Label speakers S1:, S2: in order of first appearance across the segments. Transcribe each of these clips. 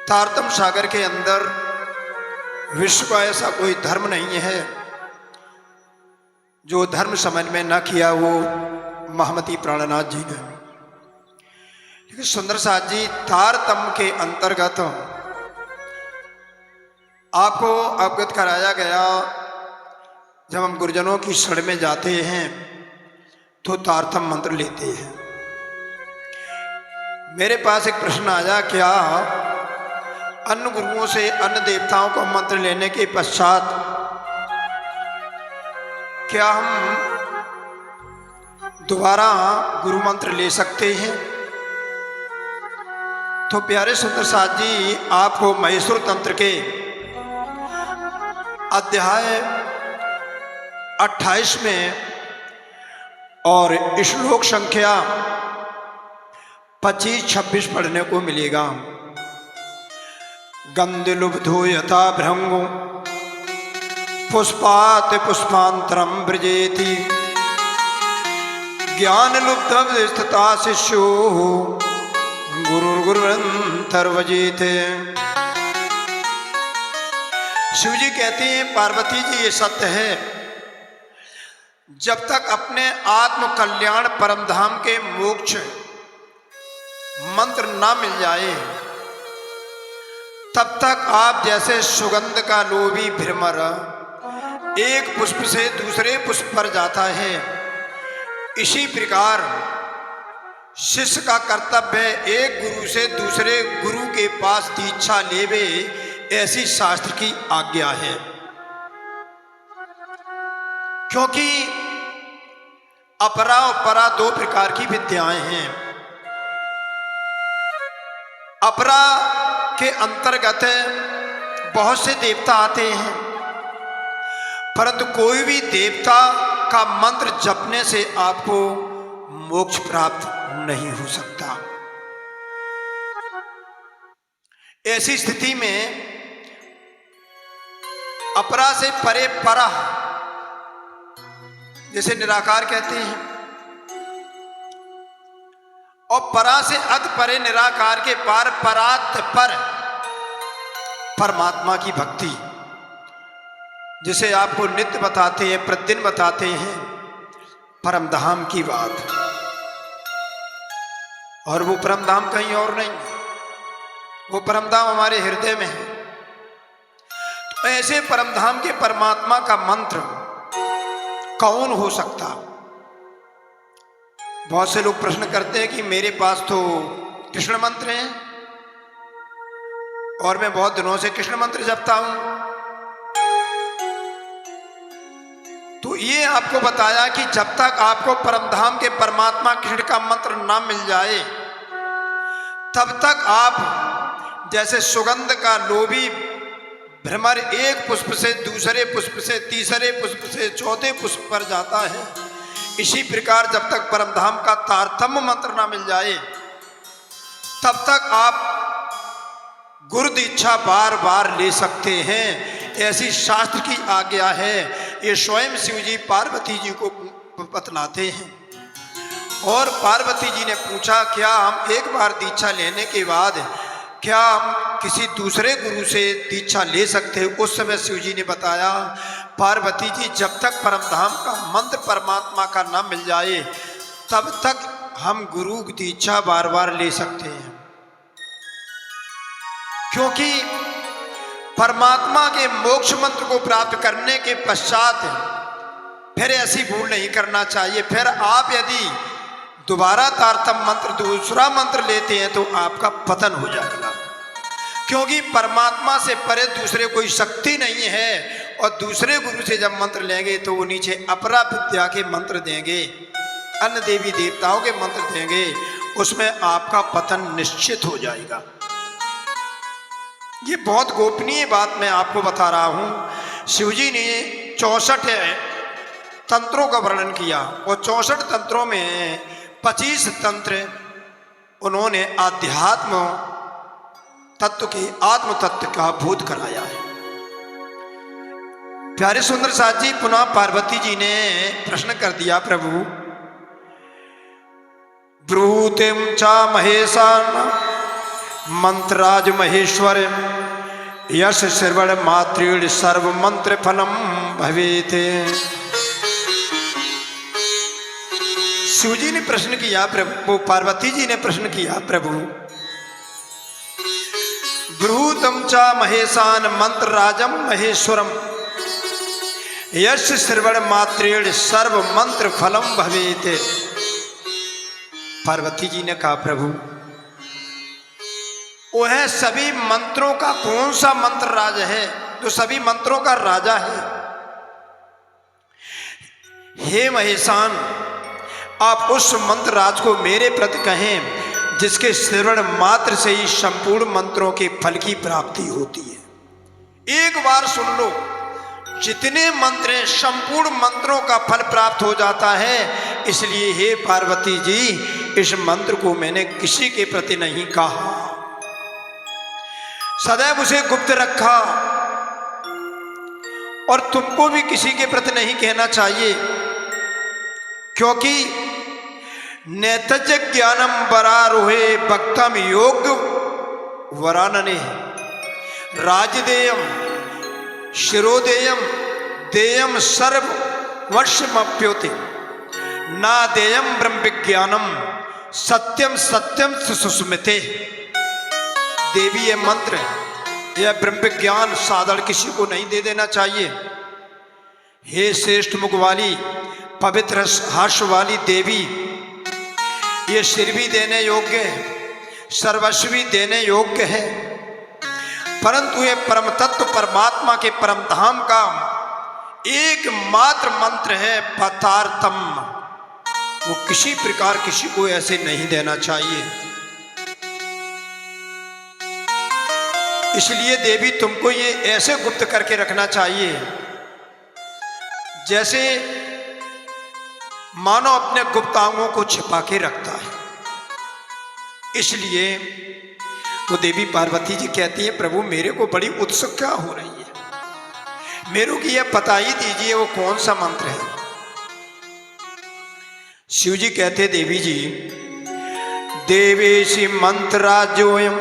S1: तारतम सागर के अंदर विश्व का ऐसा कोई धर्म नहीं है जो धर्म समझ में न किया वो महामती प्राणनाथ जी ने। लेकिन सुंदर साथ जी, तारतम के अंतर्गत आपको अवगत कराया गया, जब हम गुरुजनों की शरण में जाते हैं तो तारतम मंत्र लेते हैं। मेरे पास एक प्रश्न आया, क्या अन्य गुरुओं से अन्य देवताओं को मंत्र लेने के पश्चात क्या हम दोबारा गुरु मंत्र ले सकते हैं? तो प्यारे सुंदर साथ जी, आपको महेश्वर तंत्र के अध्याय 28 में और श्लोक संख्या 25-26 पढ़ने को मिलेगा। गंधलुब्धो यथा भृंगो पुष्पात पुष्पांतरम ब्रजेति ज्ञान लुब्धस्थिता शिष्यो गुरुर्गुरुवंतर्वजेते। शिव जी कहते हैं, पार्वती जी ये सत्य है, जब तक अपने आत्म कल्याण परम धाम के मोक्ष मंत्र ना मिल जाए तब तक आप जैसे सुगंध का लोभी भ्रमर एक पुष्प से दूसरे पुष्प पर जाता है, इसी प्रकार शिष्य का कर्तव्य एक गुरु से दूसरे गुरु के पास दीक्षा लेवे, ऐसी शास्त्र की आज्ञा है। क्योंकि अपरा और परा दो प्रकार की विद्याएं हैं। अपरा के अंतर्गत बहुत से देवता आते हैं, परंतु कोई भी देवता का मंत्र जपने से आपको मोक्ष प्राप्त नहीं हो सकता। ऐसी स्थिति में अपरा से परे परा, जैसे निराकार कहते हैं, और परा से अध परे निराकार के पार परात पर परमात्मा की भक्ति, जिसे आपको नित्य बताते हैं, प्रतिदिन बताते हैं, परम धाम की बात। और वो परम धाम कहीं और नहीं, वो परम धाम हमारे हृदय में है। तो ऐसे परम धाम के परमात्मा का मंत्र कौन हो सकता? बहुत से लोग प्रश्न करते हैं कि मेरे पास तो कृष्ण मंत्र है और मैं बहुत दिनों से कृष्ण मंत्र जपता हूं। तो ये आपको बताया कि जब तक आपको परमधाम के परमात्मा कृष्ण का मंत्र ना मिल जाए तब तक आप जैसे सुगंध का लोभी भ्रमर एक पुष्प से दूसरे पुष्प से तीसरे पुष्प से चौथे पुष्प पर जाता है, इसी प्रकार जब तक परमधाम का तारतम्य मंत्र ना मिल जाए तब तक आप गुरु दीक्षा बार बार ले सकते हैं, ऐसी शास्त्र की आज्ञा है। ये स्वयं शिव जी पार्वती जी को बतलाते हैं। और पार्वती जी ने पूछा, क्या हम एक बार दीक्षा लेने के बाद क्या हम किसी दूसरे गुरु से दीक्षा ले सकते हैं? उस समय शिव जी ने बताया, पार्वती जी जब तक परमधाम का मंत्र परमात्मा का ना मिल जाए तब तक हम गुरु की दीक्षा बार बार ले सकते हैं। क्योंकि परमात्मा के मोक्ष मंत्र को प्राप्त करने के पश्चात फिर ऐसी भूल नहीं करना चाहिए। फिर आप यदि दोबारा तारतम्य मंत्र दूसरा मंत्र लेते हैं तो आपका पतन हो जाएगा। क्योंकि परमात्मा से परे दूसरे कोई शक्ति नहीं है, और दूसरे गुरु से जब मंत्र लेंगे तो वो नीचे अपरा विद्या के मंत्र देंगे, अन्य देवी देवताओं के मंत्र देंगे, उसमें आपका पतन निश्चित हो जाएगा। ये बहुत गोपनीय बात मैं आपको बता रहा हूं। शिवजी ने 64 तंत्रों का वर्णन किया और 64 तंत्रों में 25 तंत्र उन्होंने आध्यात्म तत्व के आत्म तत्व का बोध कराया है। प्यारे सुंदर साथ जी, पुनः पार्वती जी ने प्रश्न कर दिया, प्रभु ब्रूतिम चा महेशान मंत्रराज महेश्वर यश श्रवण मात्रेण सर्व मंत्र फलम भवेते। शिव जी ने प्रश्न किया प्रभु, पार्वती जी ने प्रश्न किया प्रभु, ब्रूतम च महेशान मंत्र राजम महेश्वरम यश श्रवण मात्रेण सर्व मंत्र फलम भवेते। पार्वती जी ने कहा प्रभु, वह सभी मंत्रों का कौन सा मंत्र राज है जो सभी मंत्रों का राजा है? हे महेशान, आप उस मंत्र राज को मेरे प्रति कहें जिसके श्रवण मात्र से ही संपूर्ण मंत्रों के फल की प्राप्ति होती है। एक बार सुन लो, जितने मंत्र हैं संपूर्ण मंत्रों का फल प्राप्त हो जाता है। इसलिए हे पार्वती जी, इस मंत्र को मैंने किसी के प्रति नहीं कहा, सदैव उसे गुप्त रखा, और तुमको भी किसी के प्रति नहीं कहना चाहिए, क्योंकि नेतज ज्ञानम वरारोहे भक्तम योग वरानने राजदेयम शिरोदेयम देयम सर्व वर्षमप्योति ना देयम ब्रह्म विज्ञानम सत्यम सत्यम सुस्मिते। देवी, ये मंत्र, यह ब्रह्म विज्ञान साधारण किसी को नहीं दे देना चाहिए। हे श्रेष्ठ मुख वाली, पवित्र हर्ष वाली देवी, ये सिर भी देने योग्य है, सर्वस्व भी देने योग्य है, परंतु ये परम तत्व परमात्मा के परम धाम का एकमात्र मंत्र है पतार्थम। वो किसी प्रकार किसी को ऐसे नहीं देना चाहिए। इसलिए देवी, तुमको ये ऐसे गुप्त करके रखना चाहिए जैसे मानो अपने गुप्तांगों को छिपा के रखता है। इसलिए तो देवी पार्वती जी कहती है, प्रभु मेरे को बड़ी उत्सुकता हो रही है, मेरे को यह बता ही दीजिए वो कौन सा मंत्र है। शिव जी कहते, देवी जी, देवेशी मंत्रराजोयम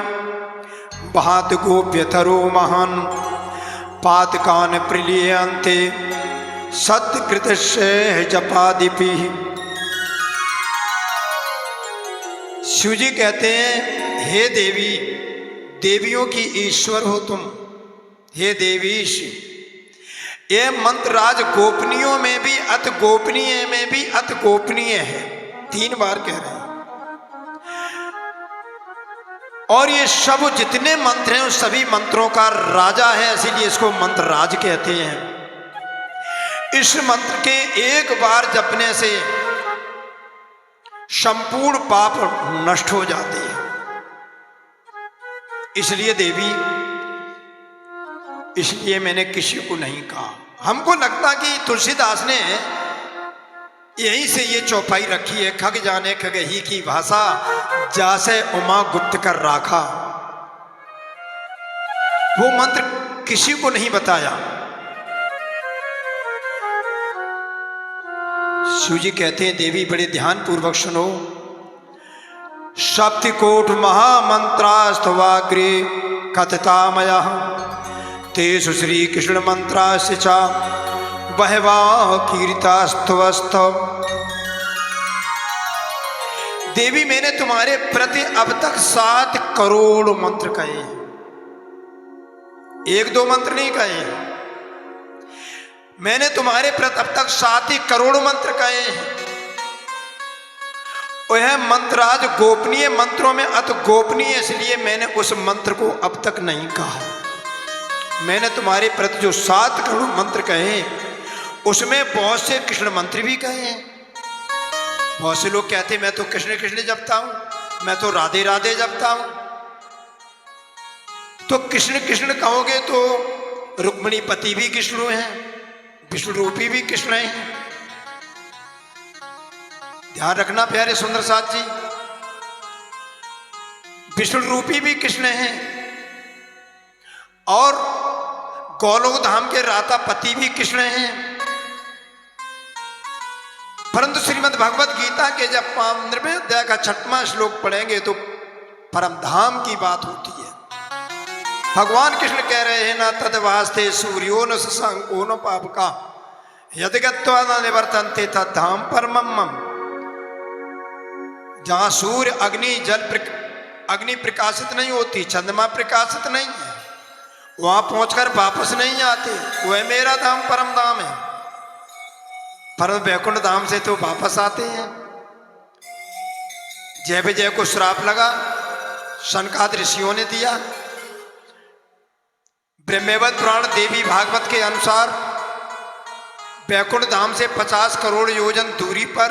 S1: भात गोप्यथरो महान पातकान प्रिलियंते सत्यकृत जपादिपि। शिव जी कहते हैं, हे देवी, देवियों की ईश्वर हो तुम, हे देवीश, ये मंत्र राज गोपनीयों में भी अति गोपनीय में भी अति गोपनीय है। 3 बार कह रहे हैं। और ये सब जितने मंत्र हैं उस सभी मंत्रों का राजा है, इसीलिए इसको मंत्र राज कहते हैं। इस मंत्र के एक बार जपने से संपूर्ण पाप नष्ट हो जाते हैं। इसलिए देवी, इसलिए मैंने किसी को नहीं कहा। हमको लगता कि तुलसीदास ने यहीं से ये चौपाई रखी है, खग जाने खगही की भाषा जासे उमा गुप्त कर राखा। वो मंत्र किसी को नहीं बताया। शिव जी कहते हैं, देवी बड़े ध्यान पूर्वक सुनो। सप्तकोट महामंत्रास्तवाग्रे कथतामया तेषु श्री कृष्ण मंत्रास्य च बहवः कीर्तास्तवस्तव। देवी, मैंने तुम्हारे प्रति अब तक 7 करोड़ मंत्र कहे, 1-2 मंत्र नहीं कहे। मैंने तुम्हारे प्रति अब तक 7 ही करोड़ मंत्र कहे हैं। वह मंत्राज गोपनीय मंत्रों में अति गोपनीय, इसलिए मैंने उस मंत्र को अब तक नहीं कहा। मैंने तुम्हारे प्रति जो 7 करोड़ मंत्र कहे, उसमें बहुत से कृष्ण मंत्र भी कहे हैं। बहुत से लोग कहते हैं मैं तो कृष्ण कृष्ण जपता हूं, मैं तो राधे राधे जपता हूं। तो कृष्ण कृष्ण कहोगे तो रुक्मिणी पति भी कृष्ण हैं, विष्णु रूपी भी कृष्ण हैं। ध्यान रखना प्यारे सुंदर साथ जी, विष्णु रूपी भी कृष्ण हैं और गोलोक धाम के राता पति भी कृष्ण हैं। परंतु श्रीमद् भगवत गीता के जब 15वें अध्याय का 6वां श्लोक पढ़ेंगे तो परम धाम की बात होती है। भगवान कृष्ण कह रहे हैं ना तदवास्ते सूर्यो न शशांको न पावका यदगत्वा न निवर्तन्ते तद्धाम परमम मम। जहां सूर्य अग्नि प्रकाशित नहीं होती, चंद्रमा प्रकाशित नहीं है, वहां पहुंचकर वापस नहीं आते, वह मेरा धाम परम धाम है। परम वैकुंठ धाम से तो वापस आते हैं। जय विजय को श्राप लगा, सनकादि ऋषियों ने दिया। ब्रह्मवत पुराण देवी भागवत के अनुसार वैकुंठ धाम से 50 करोड़ योजन दूरी पर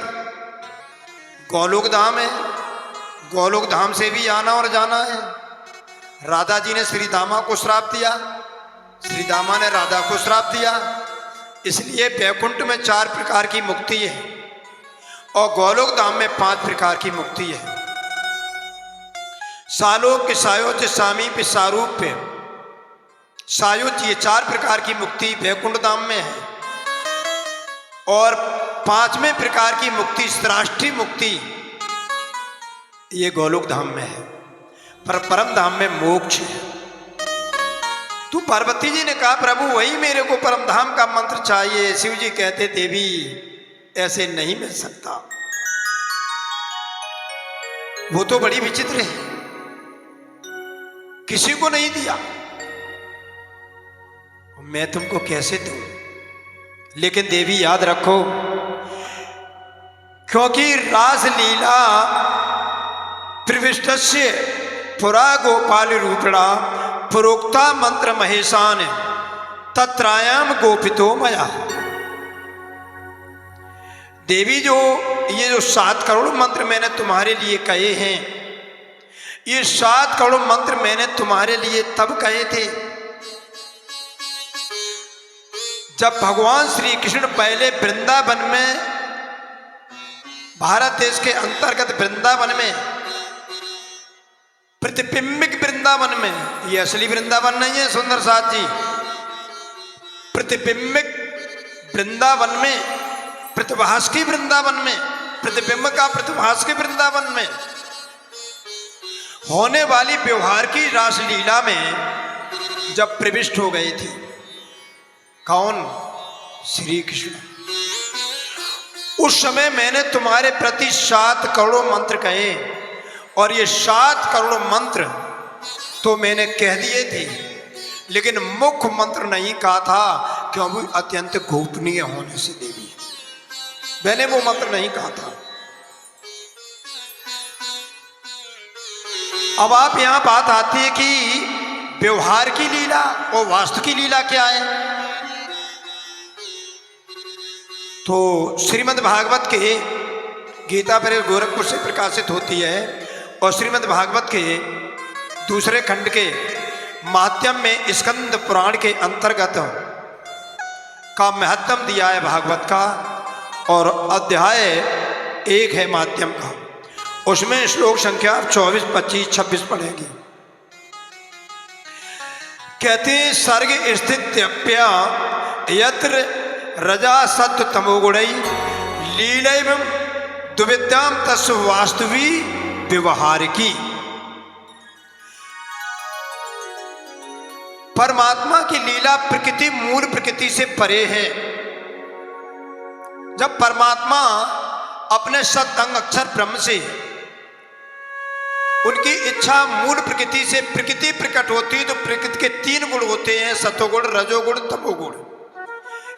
S1: गोलोक धाम है। गोलोक धाम से भी आना और जाना है। राधा जी ने श्री दामा को श्राप दिया, श्री दामा ने राधा को श्राप दिया। इसलिए वैकुंठ में 4 प्रकार की मुक्ति है और गोलोक धाम में 5 प्रकार की मुक्ति है। सालोक सायोज सामीप सारूप्य सायुज, ये 4 प्रकार की मुक्ति वैकुंठ धाम में है। और 5वें प्रकार की मुक्ति राष्ट्रीय मुक्ति ये गोलोक धाम में है। पर परम धाम में मोक्ष है। तो पार्वती जी ने कहा प्रभु वही मेरे को परम धाम का मंत्र चाहिए। शिव जी कहते देवी ऐसे नहीं मिल सकता, वो तो बड़ी विचित्र है, किसी को नहीं दिया, मैं तुमको कैसे दूं। लेकिन देवी याद रखो, क्योंकि रासलीला प्रविष्टस्य पुरा गोपाल रूपड़ा प्रोक्ता मंत्र महेशान तत्रायाम गोपितो मया। देवी ये जो 7 करोड़ मंत्र मैंने तुम्हारे लिए कहे हैं, ये 7 करोड़ मंत्र मैंने तुम्हारे लिए तब कहे थे जब भगवान श्री कृष्ण पहले वृंदावन में, भारत देश के अंतर्गत वृंदावन में, प्रतिबिंबिक वृंदावन में, ये असली वृंदावन नहीं है सुंदर साथ जी, प्रतिबिंबिक वृंदावन में, प्रतिभास की वृंदावन में, प्रतिबिंब का प्रतिभास के वृंदावन में होने वाली व्यवहार की रासलीला में जब प्रविष्ट हो गई थी। कौन? श्री कृष्ण। उस समय मैंने तुम्हारे प्रति 7 करोड़ मंत्र कहे और ये 7 करोड़ मंत्र तो मैंने कह दिए थे, लेकिन मुख्य मंत्र नहीं कहा था, क्योंकि अत्यंत गोपनीय होने से देवी मैंने वो मंत्र नहीं कहा था। अब आप यहां बात आती है कि व्यवहार की लीला और वास्तु की लीला क्या है। तो श्रीमद् भागवत के गीता पर गोरखपुर से प्रकाशित होती है और श्रीमद् भागवत के दूसरे खंड के माध्यम में स्कंद पुराण के अंतर्गत का महत्तम दिया है भागवत का, और अध्याय 1 है माध्यम का। उसमें श्लोक संख्या 24, 25, 26 पढ़ेगी। कहते सर्ग स्थित्यप्या यत्र रजा सत्व तमोगुणई लीलैव दुविद्याम तस्व वास्तवी व्यवहार की। परमात्मा की लीला प्रकृति मूल प्रकृति से परे है। जब परमात्मा अपने सत्संग अक्षर ब्रह्म से उनकी इच्छा मूल प्रकृति से प्रकृति प्रकट होती है, तो प्रकृति के 3 गुण होते हैं, सतोगुण, रजोगुण, तमोगुण।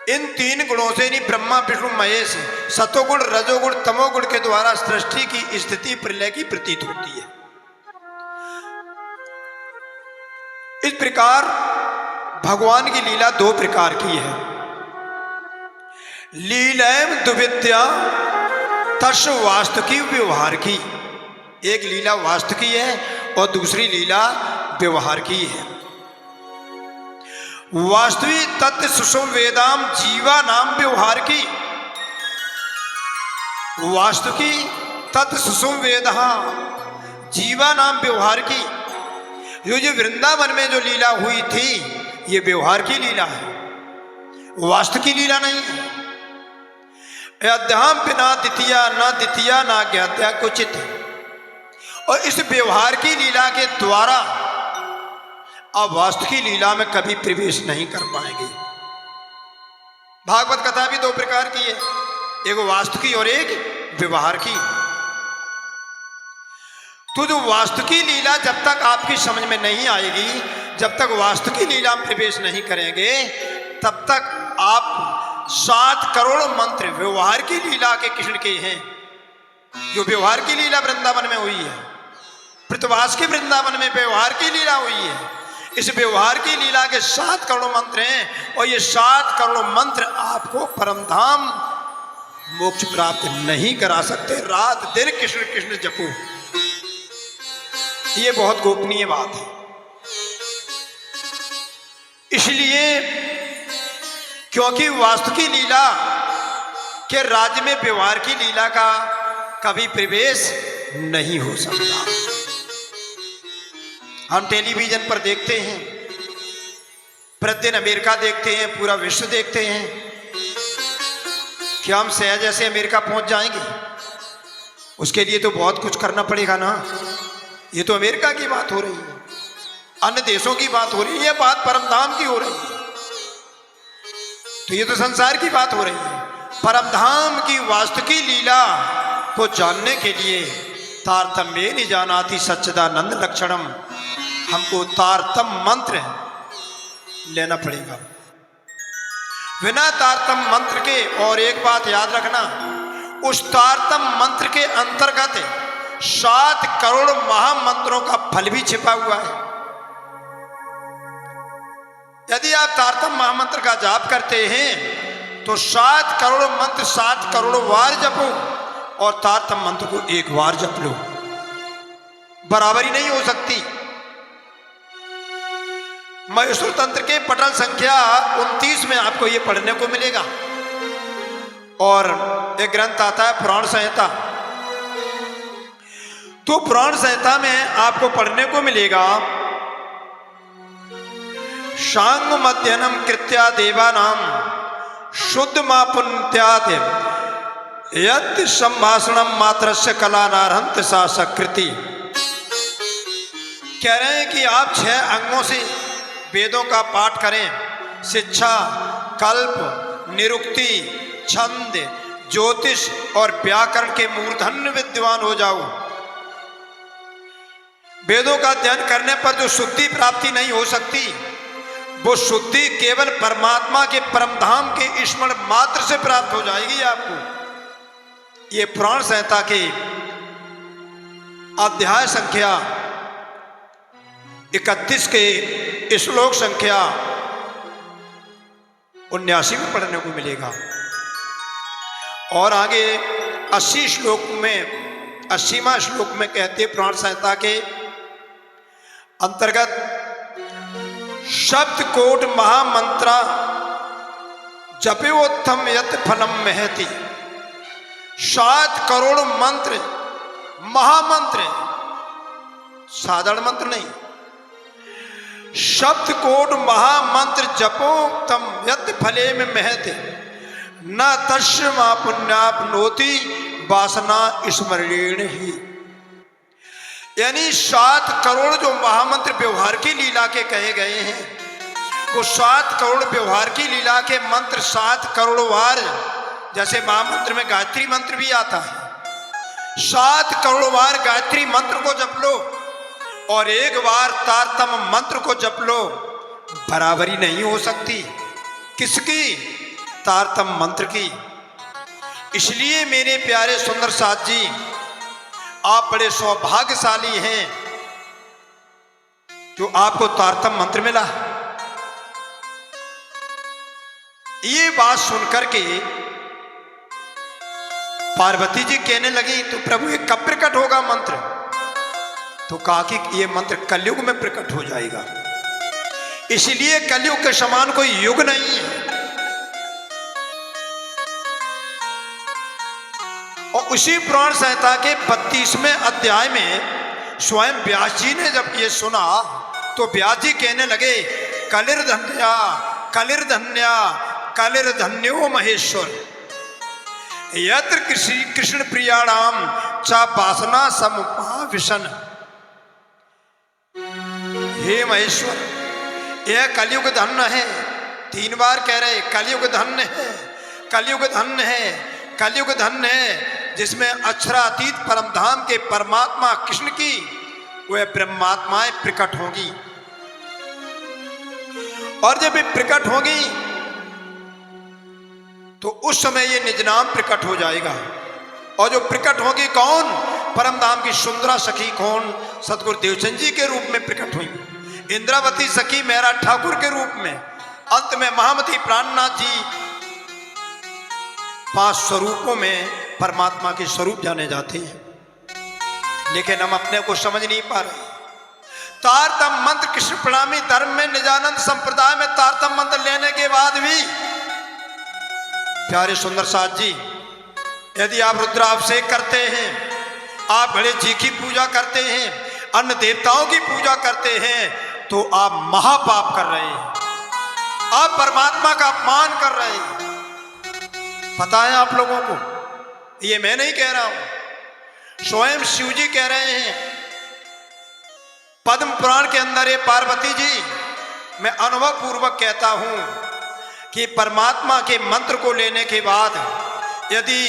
S1: इन 3 गुणों से नहीं ब्रह्मा विष्णु महेश सतोगुण, रजोगुण, तमोगुण के द्वारा सृष्टि की स्थिति प्रलय की प्रतीत होती है। इस प्रकार भगवान की लीला 2 प्रकार की है। लीलैम दुविद्या तस् वास्तु की व्यवहार की। एक लीला वास्तु की है और दूसरी लीला व्यवहार की है। वास्तवी तत्व सुषुम वेदाम जीवा नाम व्यवहार की। वास्तु की तत्व सुषुम वेद जीवा नाम व्यवहार की। जो वृंदावन में जो लीला हुई थी ये व्यवहार की लीला है, वास्तु की लीला नहीं है। अध्याम बिना द्वितीया न द्वितीया न ज्ञात्या कुचित। और इस व्यवहार की लीला के द्वारा आप वास्तु की लीला में कभी प्रवेश नहीं कर पाएंगे। भागवत कथा भी दो प्रकार की है, एक वास्तु की और एक व्यवहार की। तो जो वास्तु की लीला जब तक आपकी समझ में नहीं आएगी, जब तक वास्तु की लीला में प्रवेश नहीं करेंगे, तब तक आप 7 करोड़ मंत्र व्यवहार की लीला के कृष्ण के हैं। जो व्यवहार की लीला वृंदावन में हुई है, पृथ्वास के वृंदावन में व्यवहार की लीला हुई है, इस व्यवहार की लीला के 7 करोड़ मंत्र हैं। और ये 7 करोड़ मंत्र आपको परमधाम मोक्ष प्राप्त नहीं करा सकते। रात दिन कृष्ण कृष्ण जपो, ये बहुत गोपनीय बात है। इसलिए क्योंकि वास्तु की लीला के राज्य में व्यवहार की लीला का कभी प्रवेश नहीं हो सकता। हम टेलीविजन पर देखते हैं, प्रतिदिन अमेरिका देखते हैं, पूरा विश्व देखते हैं। क्या हम सहज ऐसे अमेरिका पहुंच जाएंगे? उसके लिए तो बहुत कुछ करना पड़ेगा ना। ये तो अमेरिका की बात हो रही है, अन्य देशों की बात हो रही है, ये बात परमधाम की हो रही है। तो ये तो संसार की बात हो रही है। परमधाम की वास्तु की लीला को जानने के लिए तारतम्य नहीं जानाति सच्चिदानंद लक्षणम, हमको तारतम मंत्र लेना पड़ेगा। बिना तारतम मंत्र के, और एक बात याद रखना, उस तारतम मंत्र के अंतर्गत 7 करोड़ महामंत्रों का फल भी छिपा हुआ है। यदि आप तारतम महामंत्र का जाप करते हैं तो 7 करोड़ मंत्र 7 करोड़ बार जपो, और तारतम मंत्र को 1 बार जप लो। बराबरी नहीं हो सकती। महेश्वर तंत्र के पटल संख्या 29 में आपको यह पढ़ने को मिलेगा। और एक ग्रंथ आता है पुराण संहिता, तो पुराण संहिता में आपको पढ़ने को मिलेगा, शांग मध्यनम कृत्या देवानाम शुद्ध मा पुण्यत्यात् यत् संभाषणम मात्रस्य कला नारहंत सा सकृति। कह रहे हैं कि आप 6 अंगों से वेदों का पाठ करें। शिक्षा, कल्प, निरुक्ति, छंद, ज्योतिष और व्याकरण के मूर्धन्य विद्वान हो जाओ। वेदों का अध्ययन करने पर जो शुद्धि प्राप्ति नहीं हो सकती, वो शुद्धि केवल परमात्मा के परमधाम के स्मरण मात्र से प्राप्त हो जाएगी आपको। ये पुराण संहिता के अध्याय संख्या 31 के श्लोक संख्या 79 में पढ़ने को मिलेगा। और आगे 80 श्लोक में 80वां श्लोक में कहते हैं पुराण संहिता के अंतर्गत, शब्द कोट महामंत्रा जपेवोत्तम यत् फलम महति। 7 करोड़ मंत्र, महामंत्र, साधारण मंत्र नहीं, शब्द कोट महामंत्र जपोक्तम यत् फले में महते न तस्य मा पुण्याप्नोति वासना स्मरणेन ही। यानी 7 करोड़ जो महामंत्र व्यवहार की लीला के कहे गए हैं, वो 7 करोड़ व्यवहार की लीला के मंत्र 7 करोड़ बार, जैसे महामंत्र में गायत्री मंत्र भी आता है, 7 करोड़ बार गायत्री मंत्र को जप लो और 1 बार तारतम मंत्र को जप लो। बराबरी नहीं हो सकती। किसकी? तारतम मंत्र की। इसलिए मेरे प्यारे सुंदर साथ जी, आप बड़े सौभाग्यशाली हैं जो आपको तारतम मंत्र मिला। ये बात सुनकर के पार्वती जी कहने लगी, तो प्रभु ये कब प्रकट होगा मंत्र? तो कहा कि ये मंत्र कलयुग में प्रकट हो जाएगा। इसलिए कलयुग के समान कोई युग नहीं है। और उसी पुराण संहिता के 32वें अध्याय में स्वयं व्यास जी ने जब ये सुना तो व्यास जी कहने लगे, कलिर्धन्या कलिर्धन्या कलिर्धन्यो महेश्वर यत्र कृष्ण प्रियाणाम कांक्षा वासना समुपाविशन। हे महेश्वर, यह कलयुग धन्य है। 3 बार कह रहे कलयुग धन्य है, कलयुग धन्य है, कलयुग धन्य है, जिसमें अक्षरातीत परमधाम के परमात्मा कृष्ण की वह ब्रह्मात्माएं प्रकट होंगी। और जब ये प्रकट होगी तो उस समय ये निज नाम प्रकट हो जाएगा। और जो प्रकट होगी कौन? परमधाम की सुंदरा सखी कौन? सतगुरु देवचंद जी के रूप में प्रकट हुई। इंद्रावती सखी मेरा ठाकुर के रूप में। अंत में महामती प्राणनाथ जी 5 स्वरूपों में परमात्मा के स्वरूप जाने जाते हैं, लेकिन हम अपने को समझ नहीं पा रहे। तारतम मंत्र कृष्ण प्रणामी धर्म में निजानंद संप्रदाय में तारतम मंत्र लेने के बाद भी प्यारे सुंदर साथ जी, यदि आप रुद्राभिषेक करते हैं, आप गणेश जी की पूजा करते हैं, अन्य देवताओं की पूजा करते हैं, तो आप महापाप कर रहे हैं, आप परमात्मा का अपमान कर रहे हैं। पता है आप लोगों को? ये मैं नहीं कह रहा हूं, स्वयं शिव जी कह रहे हैं पद्म पुराण के अंदर। ये पार्वती जी, मैं अनुभव पूर्वक कहता हूं कि परमात्मा के मंत्र को लेने के बाद यदि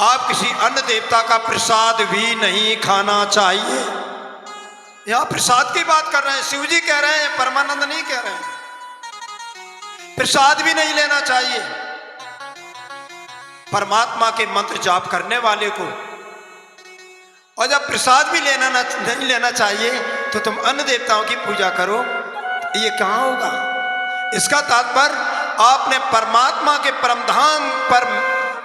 S1: आप किसी अन्य देवता का प्रसाद भी नहीं खाना चाहिए। यहां प्रसाद की बात कर रहे हैं, शिव जी कह रहे हैं, परमानंद नहीं कह रहे हैं। प्रसाद भी नहीं लेना चाहिए परमात्मा के मंत्र जाप करने वाले को। और जब प्रसाद भी नहीं लेना चाहिए तो तुम अन्य देवताओं की पूजा करो, ये कहां होगा? इसका तात्पर्य आपने परमात्मा के परमधाम पर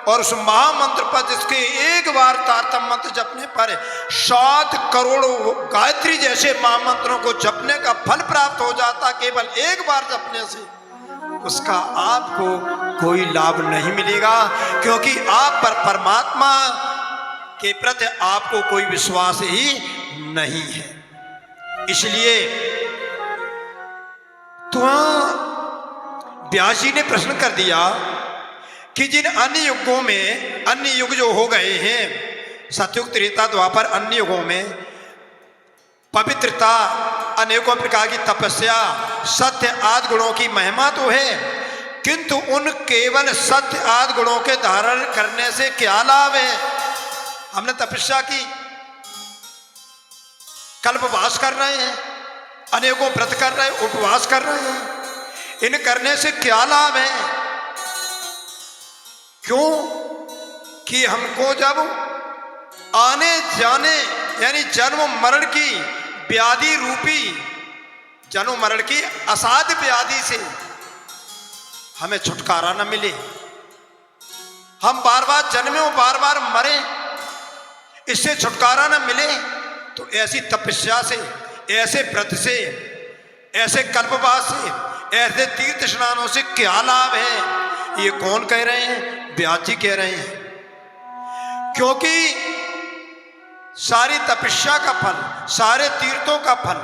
S1: और उस महामंत्र पर, जिसके एक बार तारतम मंत्र जपने पर 7 करोड़ गायत्री जैसे महामंत्रों को जपने का फल प्राप्त हो जाता, केवल एक बार जपने से उसका आपको कोई लाभ नहीं मिलेगा, क्योंकि आप पर परमात्मा के प्रति आपको कोई विश्वास ही नहीं है। इसलिए तो व्यास जी ने प्रश्न कर दिया कि जिन अन्य युगों में, अन्य युग जो हो गए हैं, सतयुग त्रेता द्वापर, अन्य युगों में पवित्रता, अनेकों प्रकार की तपस्या, सत्य आदि गुणों की महिमा तो है, किंतु उन केवल सत्य आदि गुणों के धारण करने से क्या लाभ है? हमने तपस्या की, कल्पवास कर रहे हैं, अनेकों व्रत कर रहे हैं, उपवास कर रहे हैं, इन करने से क्या लाभ है? क्यों कि हमको जब आने जाने यानी जन्म मरण की व्याधि रूपी, जन्म मरण की असाध्य व्याधि से हमें छुटकारा न मिले, हम बार बार जन्मे, बार बार मरे, इससे छुटकारा न मिले, तो ऐसी तपस्या से, ऐसे व्रत से, ऐसे कल्पवास से, ऐसे तीर्थ स्नानों से क्या लाभ है? ये कौन कह रहे हैं? व्यास जी कह रहे हैं। क्योंकि सारी तपस्या का फल, सारे तीर्थों का फल,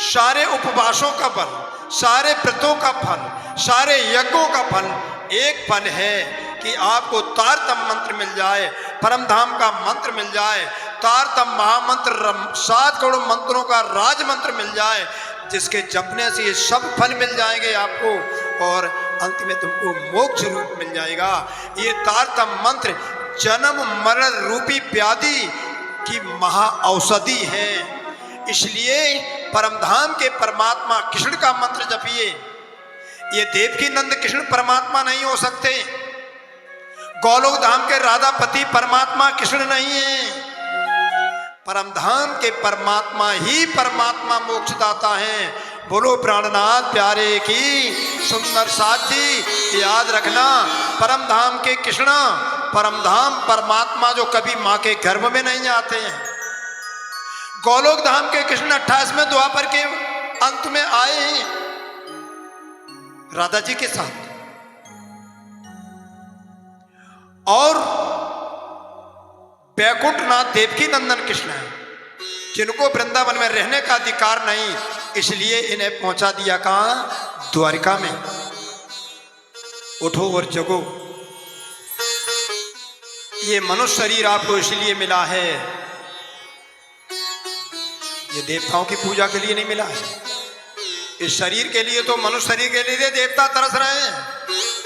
S1: सारे उपवासों का फल, सारे व्रतों का फल, सारे यज्ञों का फल एक फल है कि आपको तारतम मंत्र मिल जाए, परमधाम का मंत्र मिल जाए, तारतम महामंत्र 7 करोड़ मंत्रों का राज मंत्र मिल जाए, जिसके जपने से ये सब फल मिल जाएंगे आपको, और अंत में तुमको मोक्ष रूप मिल जाएगा। ये तारतम मंत्र जन्म मरण रूपी व्याधि की महा औषधि है। इसलिए परमधाम के परमात्मा कृष्ण का मंत्र जपिए। ये देवकी नंद कृष्ण परमात्मा नहीं हो सकते, गोलोक धाम के राधापति परमात्मा कृष्ण नहीं है, परमधाम के परमात्मा ही परमात्मा मोक्षदाता है। बोलो प्राणनाथ प्यारे की सुंदर साथ जी, याद रखना परमधाम के कृष्ण, परमधाम परमात्मा जो कभी मां के गर्भ में नहीं आते हैं। गोलोक धाम के कृष्ण 28वें द्वापर के अंत में आए हैं राधा जी के साथ, और बैकुंठनाथ देवकी नंदन कृष्ण है, जिनको वृंदावन में रहने का अधिकार नहीं, इसलिए इन्हें पहुंचा दिया कहां? द्वारिका में। उठो और जगो। ये मनुष्य शरीर आपको इसलिए मिला है, ये देवताओं की पूजा के लिए नहीं मिला है। इस शरीर के लिए तो मनुष्य शरीर के लिए देवता तरस रहे हैं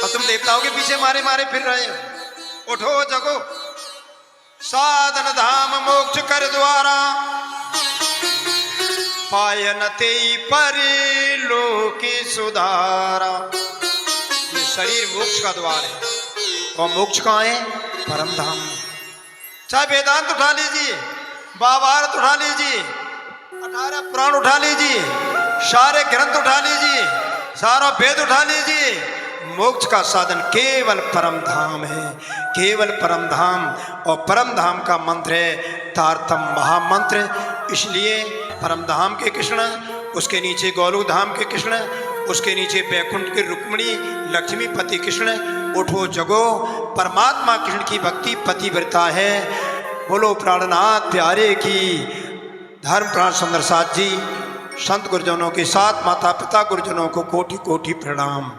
S1: और तुम देवताओं के पीछे मारे मारे फिर रहे हो। उठो जगो, साधन धाम मोक्ष कर द्वारा, पायन ते परे लोकी सुधारा। ये शरीर मोक्ष का द्वार है और मोक्ष कहाँ है? परम धाम। चाहे वेदांत उठा लीजिए, महाभारत उठा लीजिए, 18 पुराण उठा लीजिए, सारे ग्रंथ उठा लीजिए, सारा वेद उठा लीजिए, मोक्ष का साधन केवल परम धाम है, केवल परम धाम। और परम धाम का मंत्र है तारतम महामंत्र। इसलिए परम धाम के कृष्ण, उसके नीचे गोलोक धाम के कृष्ण, उसके नीचे बैकुंठ के रुक्मिणी लक्ष्मीपति कृष्ण। उठो जगो, परमात्मा कृष्ण की भक्ति पतिव्रता है। बोलो प्राणनाथ प्यारे की। धर्म प्राण सुंदर साथ जी, संत गुरुजनों के साथ माता पिता गुरुजनों को कोटि कोटि प्रणाम।